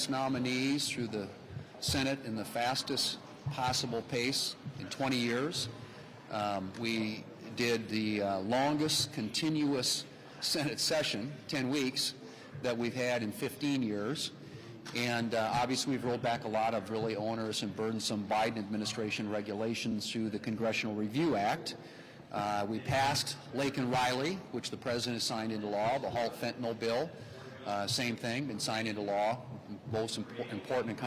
president's nominees through the Senate in the fastest possible pace in 20 years. We did the longest continuous Senate session, 10 weeks, that we've had in 15 years. And obviously we've rolled back a lot of really onerous and burdensome Biden administration regulations through the Congressional Review Act. We passed Lake and Riley, which the president has signed into law, the halt fentanyl bill, same thing, been signed into law, most important and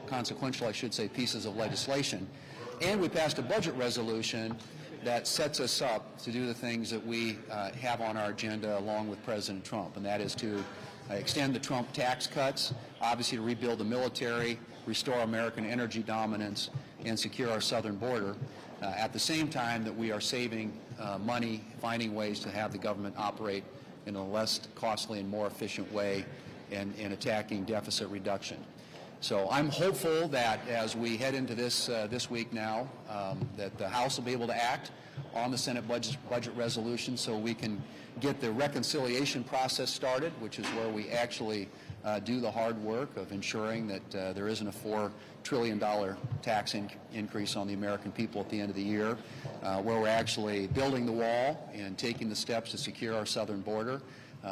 consequential, I should say, pieces of legislation. And we passed a budget resolution that sets us up to do the things that we have on our agenda along with President Trump, and that is to extend the Trump tax cuts, obviously to rebuild the military, restore American energy dominance, and secure our southern border, at the same time that we are saving money, finding ways to have the government operate in a less costly and more efficient way, and attacking deficit reduction. So I'm hopeful that as we head into this week now, that the House will be able to act on the Senate budget resolution so we can get the reconciliation process started, which is where we actually do the hard work of ensuring that there isn't a $4 trillion tax increase on the American people at the end of the year, where we're actually building the wall and taking the steps to secure our southern border,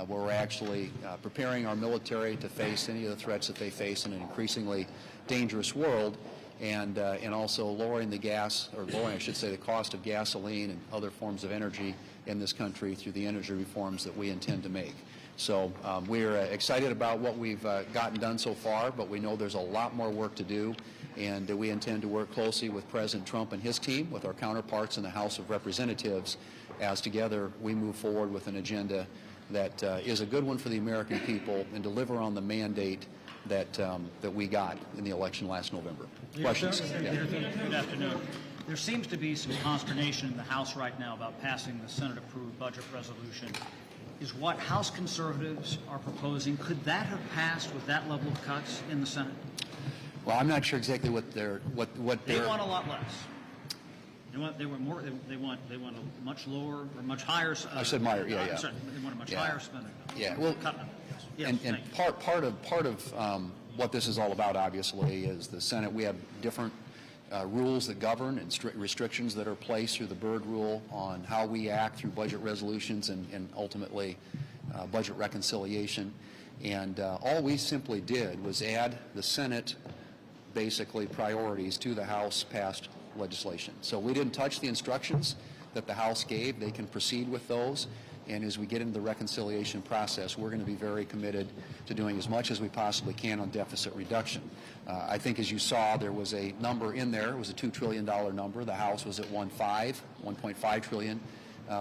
where we're actually preparing our military to face any of the threats that they face in an increasingly dangerous world, and also lowering the cost of gasoline and other forms of energy in this country through the energy reforms that we intend to make. So we're excited about what we've gotten done so far, but we know there's a lot more work to do, and we intend to work closely with President Trump and his team, with our counterparts in the House of Representatives, as together we move forward with an agenda that is a good one for the American people and deliver on the mandate that we got in the election last November. Questions? Yeah. Good afternoon. There seems to be some consternation in the House right now about passing the Senate-approved budget resolution. Is what House conservatives are proposing, could that have passed with that level of cuts in the Senate? Well, I'm not sure exactly what They want a lot less. They want a much lower or much higher. I said Meyer, yeah. Sorry, they want a much higher spending. Yeah, well, yes. and part of what this is all about, obviously, is the Senate. We have different rules that govern and restrictions that are placed through the Byrd Rule on how we act through budget resolutions and ultimately budget reconciliation. And all we simply did was add the Senate, basically, priorities to the House passed legislation. So we didn't touch the instructions that the House gave. They can proceed with those. And as we get into the reconciliation process, we're going to be very committed to doing as much as we possibly can on deficit reduction. I think, as you saw, there was a number in there. It was a $2 trillion number. The House was at 1.5 trillion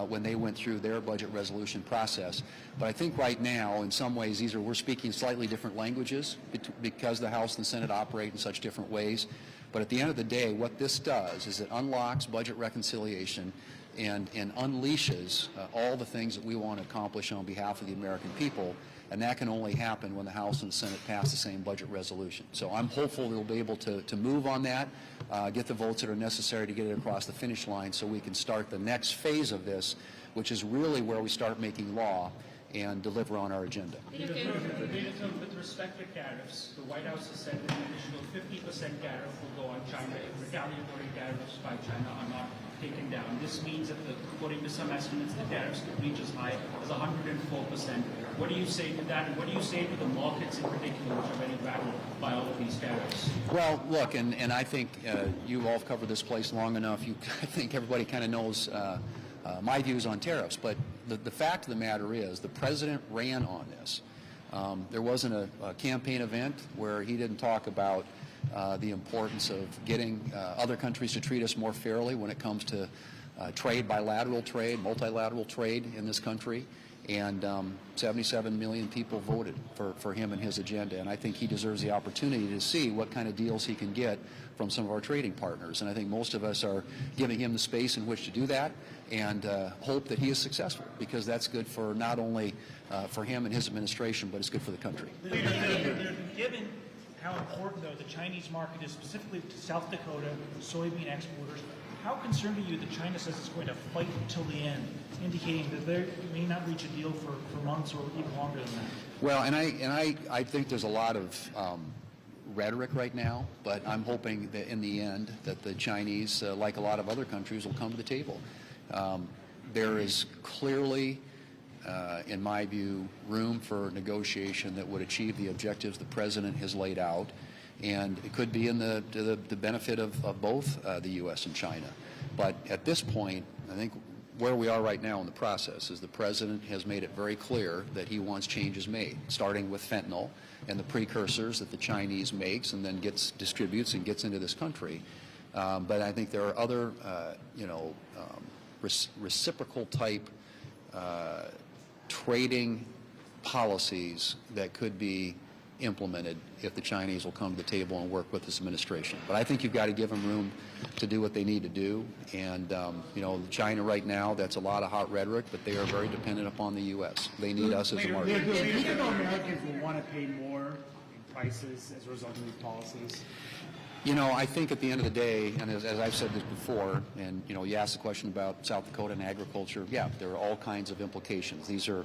when they went through their budget resolution process. But I think right now, in some ways, we're speaking slightly different languages because the House and the Senate operate in such different ways. But at the end of the day, what this does is it unlocks budget reconciliation and unleashes all the things that we want to accomplish on behalf of the American people, and that can only happen when the House and the Senate pass the same budget resolution. So I'm hopeful we'll be able to move on that, get the votes that are necessary to get it across the finish line so we can start the next phase of this, which is really where we start making law and deliver on our agenda. With respect to tariffs, the White House has said that an additional 50% tariff will go on China if retaliatory tariffs by China are not taken down. This means that, according to some estimates, the tariffs could reach as high as 104%. What do you say to that, and what do you say to the markets in particular, which are very rattled by all of these tariffs? Well, look, and I think you all have covered this place long enough. I think everybody kind of knows my views on tariffs, but the fact of the matter is the president ran on this. There wasn't a campaign event where he didn't talk about the importance of getting other countries to treat us more fairly when it comes to trade, bilateral trade, multilateral trade in this country. And 77 million people voted for him and his agenda. And I think he deserves the opportunity to see what kind of deals he can get from some of our trading partners. And I think most of us are giving him the space in which to do that, and hope that he is successful, because that's good for not only for him and his administration, but it's good for the country. Given how important, though, the Chinese market is, specifically to South Dakota soybean exporters, how concerned are you that China says it's going to fight until the end, indicating that they may not reach a deal for months or even longer than that? Well, and I think there's a lot of rhetoric right now, but I'm hoping that in the end that the Chinese, like a lot of other countries, will come to the table. There is clearly, in my view, room for negotiation that would achieve the objectives the President has laid out, and it could be in the benefit of both the U.S. and China. But at this point, I think where we are right now in the process is the President has made it very clear that he wants changes made, starting with fentanyl and the precursors that the Chinese makes and then distributes and gets into this country. But I think there are other, reciprocal type trading policies that could be implemented if the Chinese will come to the table and work with this administration. But I think you've got to give them room to do what they need to do. And, China right now, that's a lot of hot rhetoric, but they are very dependent upon the U.S. They need us as a market. Do you think Americans will want to pay more in prices as a result of these policies? I think at the end of the day, and as I've said this before, and you asked the question about South Dakota and agriculture. Yeah, there are all kinds of implications. There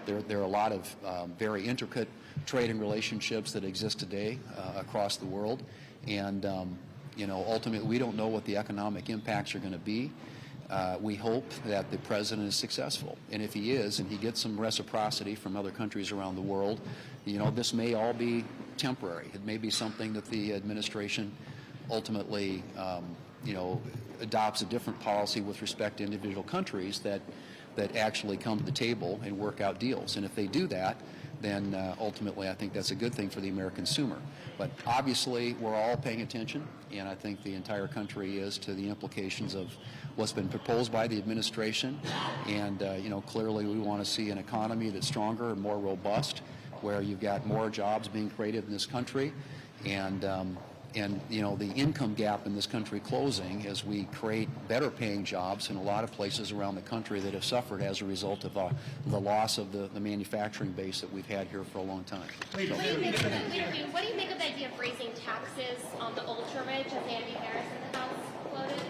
are a lot of very intricate trading relationships that exist today across the world, and ultimately we don't know what the economic impacts are going to be. We hope that the President is successful, and if he is, and he gets some reciprocity from other countries around the world, this may all be temporary. It may be something that the administration ultimately, adopts a different policy with respect to individual countries that actually come to the table and work out deals. And if they do that, then ultimately I think that's a good thing for the American consumer. But obviously we're all paying attention, and I think the entire country is, to the implications of what's been proposed by the administration. And clearly we want to see an economy that's stronger and more robust, where you've got more jobs being created in this country, and the income gap in this country closing as we create better paying jobs in a lot of places around the country that have suffered as a result of the loss of the manufacturing base that we've had here for a long time. What do you make of the idea of raising taxes on the ultra rich, as Andy Harris in the House quoted?